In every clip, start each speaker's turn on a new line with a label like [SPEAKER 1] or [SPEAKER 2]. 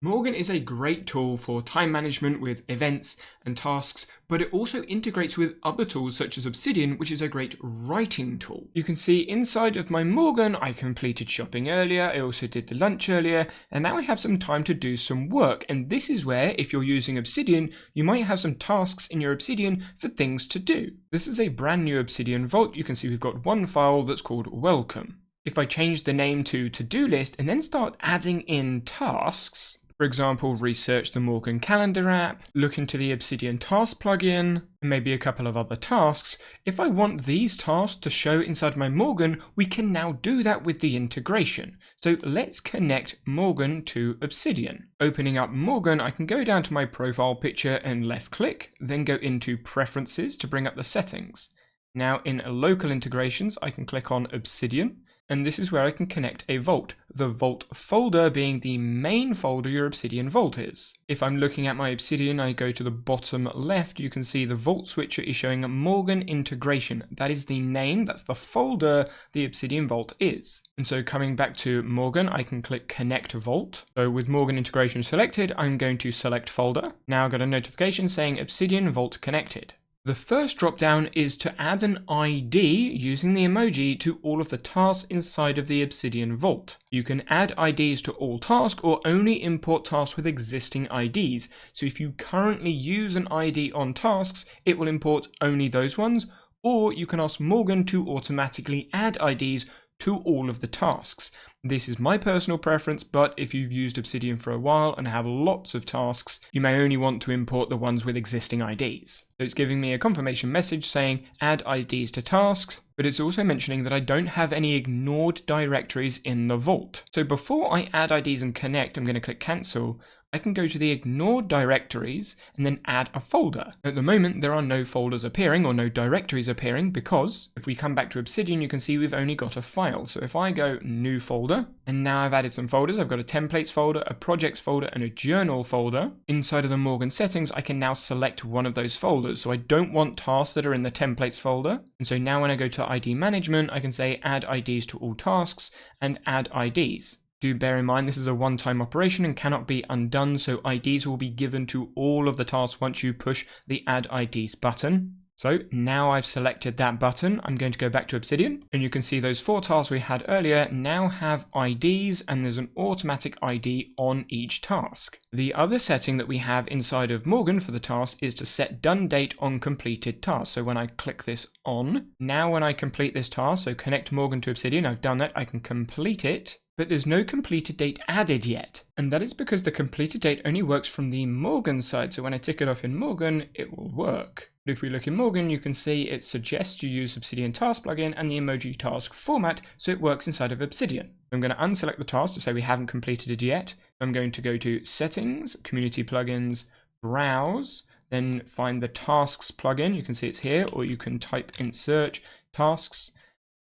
[SPEAKER 1] Morgen is a great tool for time management with events and tasks, but it also integrates with other tools such as Obsidian, which is a great writing tool. You can see inside of my Morgen, I completed shopping earlier, I also did the lunch earlier, and now I have some time to do some work. And this is where, if you're using Obsidian, you might have some tasks in your Obsidian for things to do. This is a brand new Obsidian vault. You can see we've got one file that's called welcome. If I change the name to to-do list and then start adding in tasks, for example, research the Morgen calendar app, look into the Obsidian task plugin, and maybe a couple of other tasks. If I want these tasks to show inside my Morgen, we can now do that with the integration. So let's connect Morgen to Obsidian. Opening up Morgen, I can go down to my profile picture and left click, then go into preferences to bring up the settings. Now in local integrations, I can click on Obsidian. And this is where I can connect a vault, the vault folder being the main folder your Obsidian vault is. If I'm looking at my Obsidian, I go to the bottom left, you can see the vault switcher is showing Morgen integration. That is the name, that's the folder the Obsidian vault is. And so coming back to Morgen, I can click connect vault. So with Morgen integration selected, I'm going to select folder. Now I've got a notification saying Obsidian vault connected. The first dropdown is to add an ID using the emoji to all of the tasks inside of the Obsidian vault. You can add IDs to all tasks or only import tasks with existing IDs. So if you currently use an ID on tasks, it will import only those ones, or you can ask Morgen to automatically add IDs to all of the tasks. This is my personal preference, but if you've used Obsidian for a while and have lots of tasks, you may only want to import the ones with existing IDs. So it's giving me a confirmation message saying add IDs to tasks, but it's also mentioning that I don't have any ignored directories in the vault. So before I add IDs and connect, I'm going to click cancel. I can go to the ignored directories and then add a folder. At the moment, there are no folders appearing or no directories appearing because if we come back to Obsidian, you can see we've only got a file. So if I go new folder, and now I've added some folders, I've got a templates folder, a projects folder, and a journal folder. Inside of the Morgen settings, I can now select one of those folders. So I don't want tasks that are in the templates folder. And so now when I go to ID management, I can say add IDs to all tasks and add IDs. Do bear in mind this is a one-time operation and cannot be undone, so IDs will be given to all of the tasks once you push the Add IDs button. So now I've selected that button, I'm going to go back to Obsidian, and you can see those 4 tasks we had earlier now have IDs, and there's an automatic ID on each task. The other setting that we have inside of Morgen for the task is to set done date on completed tasks. So when I click this on, now when I complete this task, so connect Morgen to Obsidian, I've done that, I can complete it. But there's no completed date added yet. And that is because the completed date only works from the Morgen side. So when I tick it off in Morgen, it will work. But if we look in Morgen, you can see it suggests you use Obsidian task plugin and the emoji task format, so it works inside of Obsidian. I'm going to unselect the task to say we haven't completed it yet. I'm going to go to Settings, Community Plugins, Browse, then find the Tasks plugin. You can see it's here, or you can type in search, Tasks,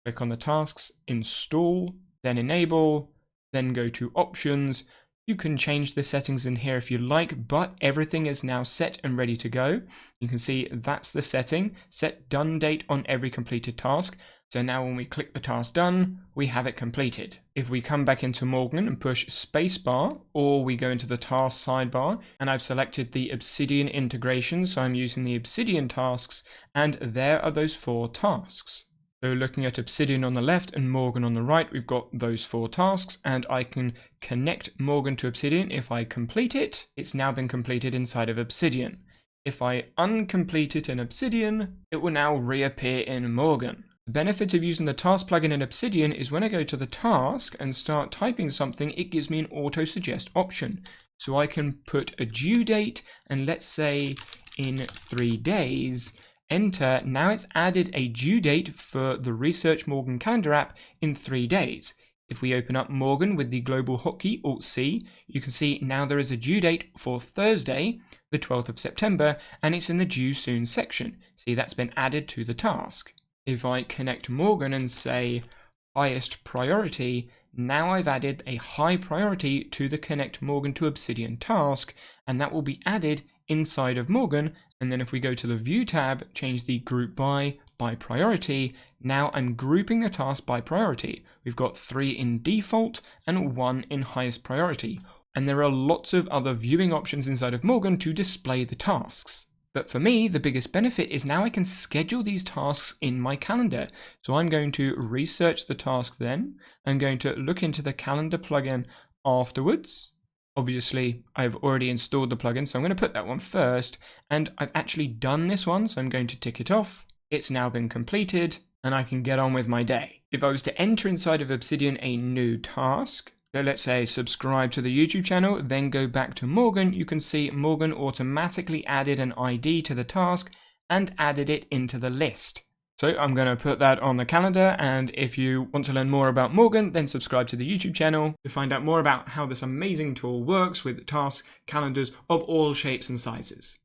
[SPEAKER 1] click on the Tasks, Install, then enable, then go to options. You can change the settings in here if you like, but everything is now set and ready to go. You can see that's the setting, set done date on every completed task. So now when we click the task done, we have it completed. If we come back into Morgen and push spacebar, or we go into the task sidebar, and I've selected the Obsidian integration, so I'm using the Obsidian tasks, and there are those 4 tasks. So looking at Obsidian on the left and Morgen on the right, we've got those 4 tasks, and I can connect Morgen to Obsidian. If I complete it, it's now been completed inside of Obsidian. If I uncomplete it in Obsidian, it will now reappear in Morgen. The benefit of using the task plugin in Obsidian is when I go to the task and start typing something, it gives me an auto suggest option. So I can put a due date and let's say in 3 days, enter. Now it's added a due date for the Research Morgen calendar app in 3 days. If we open up Morgen with the global hotkey Alt-C, you can see now there is a due date for Thursday, the 12th of September, and it's in the due soon section. See, that's been added to the task. If I connect Morgen and say highest priority, now I've added a high priority to the connect Morgen to Obsidian task, and that will be added inside of Morgen. And then if we go to the View tab, change the group by priority, now I'm grouping the task by priority. We've got 3 in default and 1 in highest priority. and there are lots of other viewing options inside of Morgen to display the tasks. But for me, the biggest benefit is now I can schedule these tasks in my calendar. So I'm going to research the task then. I'm going to look into the calendar plugin afterwards. Obviously, I've already installed the plugin, so I'm going to put that one first. And I've actually done this one, so I'm going to tick it off. It's now been completed, and I can get on with my day. If I was to enter inside of Obsidian a new task, so let's say subscribe to the YouTube channel, then go back to Morgen, you can see Morgen automatically added an ID to the task and added it into the list. So I'm going to put that on the calendar, and if you want to learn more about Morgen, then subscribe to the YouTube channel to find out more about how this amazing tool works with tasks, calendars of all shapes and sizes.